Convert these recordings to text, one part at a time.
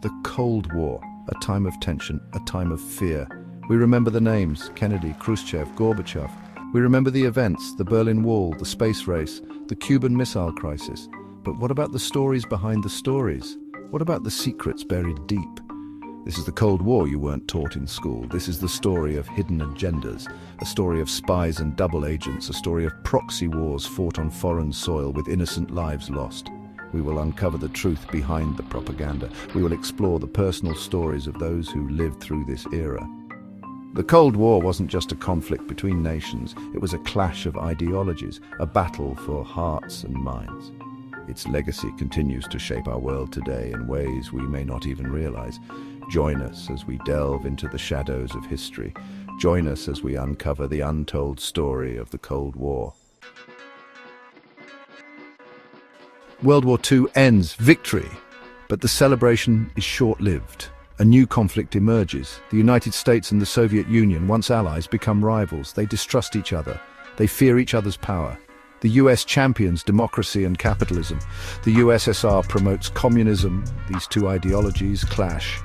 The Cold War, a time of tension, a time of fear. We remember the names: Kennedy, Khrushchev, Gorbachev. We remember the events: the Berlin Wall, the space race, the Cuban Missile Crisis. But what about the stories behind the stories? What about the secrets buried deep? This is the Cold War you weren't taught in school. This is the story of hidden agendas, a story of spies and double agents, a story of proxy wars fought on foreign soil with innocent lives lost. We will uncover the truth behind the propaganda. We will explore the personal stories of those who lived through this era. The Cold War wasn't just a conflict between nations. It was a clash of ideologies, a battle for hearts and minds. Its legacy continues to shape our world today in ways we may not even realize. Join us as we delve into the shadows of history. Join us as we uncover the untold story of the Cold War. World War II ends, victory, but the celebration is short-lived. A new conflict emerges. The United States and the Soviet Union, once allies, become rivals. They distrust each other. They fear each other's power. The US champions democracy and capitalism. The USSR promotes communism. These two ideologies clash.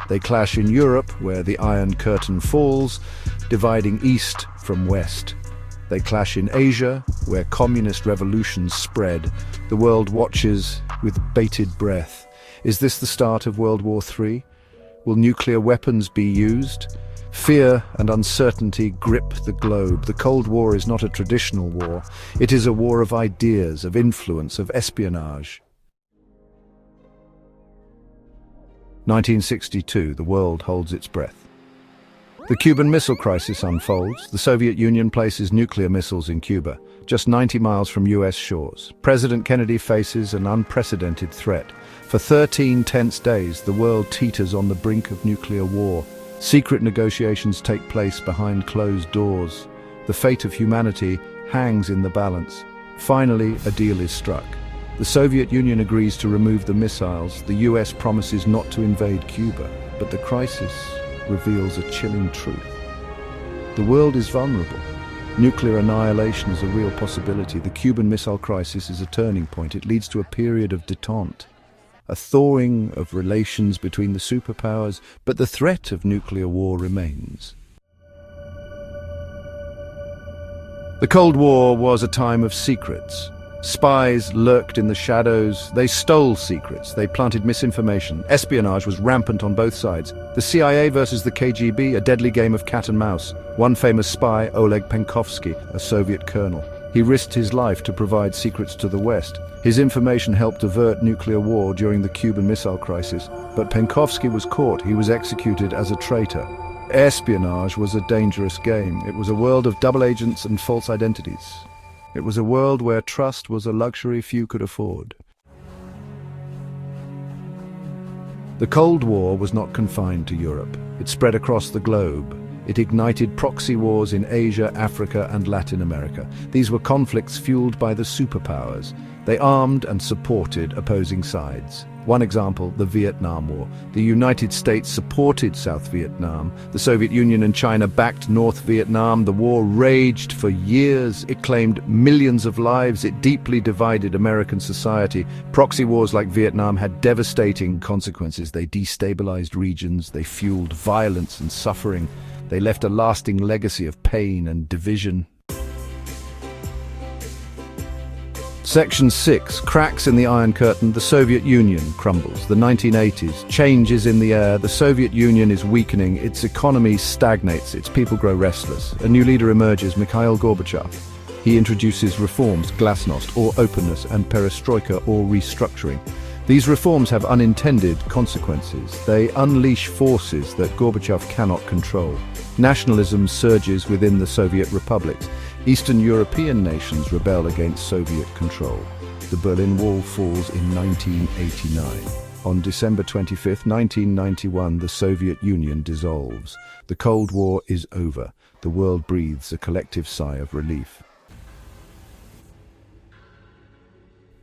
They clash in Europe, where the Iron Curtain falls, dividing East from West. They clash in Asia, where communist revolutions spread. The world watches with bated breath. Is this the start of World War III? Will nuclear weapons be used? Fear and uncertainty grip the globe. The Cold War is not a traditional war. It is a war of ideas, of influence, of espionage. 1962, the world holds its breath. The Cuban Missile Crisis unfolds. The Soviet Union places nuclear missiles in Cuba, just 90 miles from US shores. President Kennedy faces an unprecedented threat. For 13 tense days, the world teeters on the brink of nuclear war. Secret negotiations take place behind closed doors. The fate of humanity hangs in the balance. Finally, a deal is struck. The Soviet Union agrees to remove the missiles. The US promises not to invade Cuba. But the crisis reveals a chilling truth. The world is vulnerable. Nuclear annihilation is a real possibility. The Cuban Missile Crisis is a turning point. It leads to a period of détente, a thawing of relations between the superpowers, but the threat of nuclear war remains. The Cold War was a time of secrets. Spies lurked in the shadows. They stole secrets. They planted misinformation. Espionage was rampant on both sides. The CIA versus the KGB, a deadly game of cat and mouse. One famous spy, Oleg Penkovsky, a Soviet colonel. He risked his life to provide secrets to the West. His information helped avert nuclear war during the Cuban Missile Crisis. But Penkovsky was caught. He was executed as a traitor. Espionage was a dangerous game. It was a world of double agents and false identities. It was a world where trust was a luxury few could afford. The Cold War was not confined to Europe. It spread across the globe. It ignited proxy wars in Asia, Africa, and Latin America. These were conflicts fueled by the superpowers. They armed and supported opposing sides. One example, the Vietnam War. The United States supported South Vietnam. The Soviet Union and China backed North Vietnam. The war raged for years. It claimed millions of lives. It deeply divided American society. Proxy wars like Vietnam had devastating consequences. They destabilized regions. They fueled violence and suffering. They left a lasting legacy of pain and division. Section 6. Cracks in the Iron Curtain. The Soviet Union crumbles. The 1980s. Change is in the air. The Soviet Union is weakening. Its economy stagnates. Its people grow restless. A new leader emerges, Mikhail Gorbachev. He introduces reforms, glasnost, or openness, and perestroika, or restructuring. These reforms have unintended consequences. They unleash forces that Gorbachev cannot control. Nationalism surges within the Soviet republics. Eastern European nations rebel against Soviet control. The Berlin Wall falls in 1989. On December 25, 1991, the Soviet Union dissolves. The Cold War is over. The world breathes a collective sigh of relief.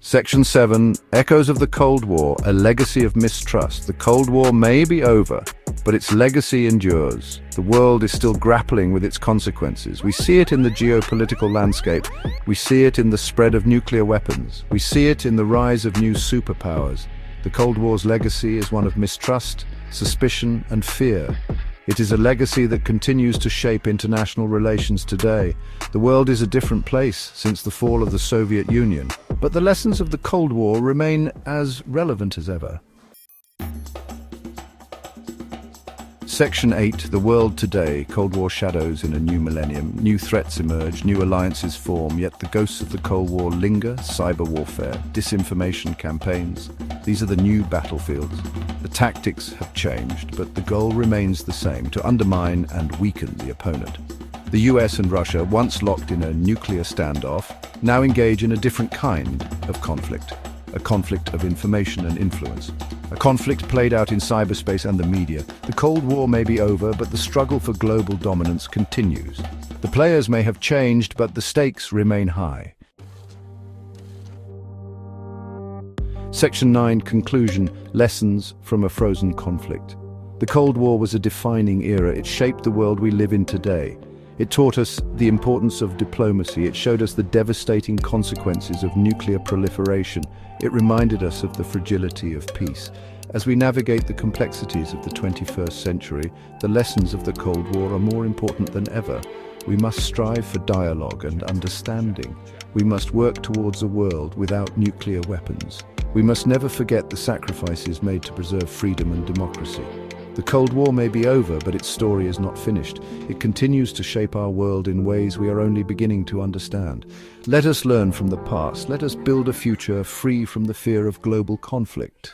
Section 7. Echoes of the Cold War, a legacy of mistrust. The Cold War may be over, but its legacy endures. The world is still grappling with its consequences. We see it in the geopolitical landscape. We see it in the spread of nuclear weapons. We see it in the rise of new superpowers. The Cold War's legacy is one of mistrust, suspicion, and fear. It is a legacy that continues to shape international relations today. The world is a different place since the fall of the Soviet Union, but the lessons of the Cold War remain as relevant as ever. Section 8, The World Today, Cold War shadows in a new millennium. New threats emerge, new alliances form, yet the ghosts of the Cold War linger. Cyber warfare, disinformation campaigns. These are the new battlefields. The tactics have changed, but the goal remains the same: to undermine and weaken the opponent. The US and Russia, once locked in a nuclear standoff, now engage in a different kind of conflict. A conflict of information and influence. A conflict played out in cyberspace and the media. The Cold War may be over, but the struggle for global dominance continues. The players may have changed, but the stakes remain high. Section 9, Conclusion, Lessons from a Frozen Conflict. The Cold War was a defining era. It shaped the world we live in today. It taught us the importance of diplomacy. It showed us the devastating consequences of nuclear proliferation. It reminded us of the fragility of peace. As we navigate the complexities of the 21st century, the lessons of the Cold War are more important than ever. We must strive for dialogue and understanding. We must work towards a world without nuclear weapons. We must never forget the sacrifices made to preserve freedom and democracy. The Cold War may be over, but its story is not finished. It continues to shape our world in ways we are only beginning to understand. Let us learn from the past. Let us build a future free from the fear of global conflict.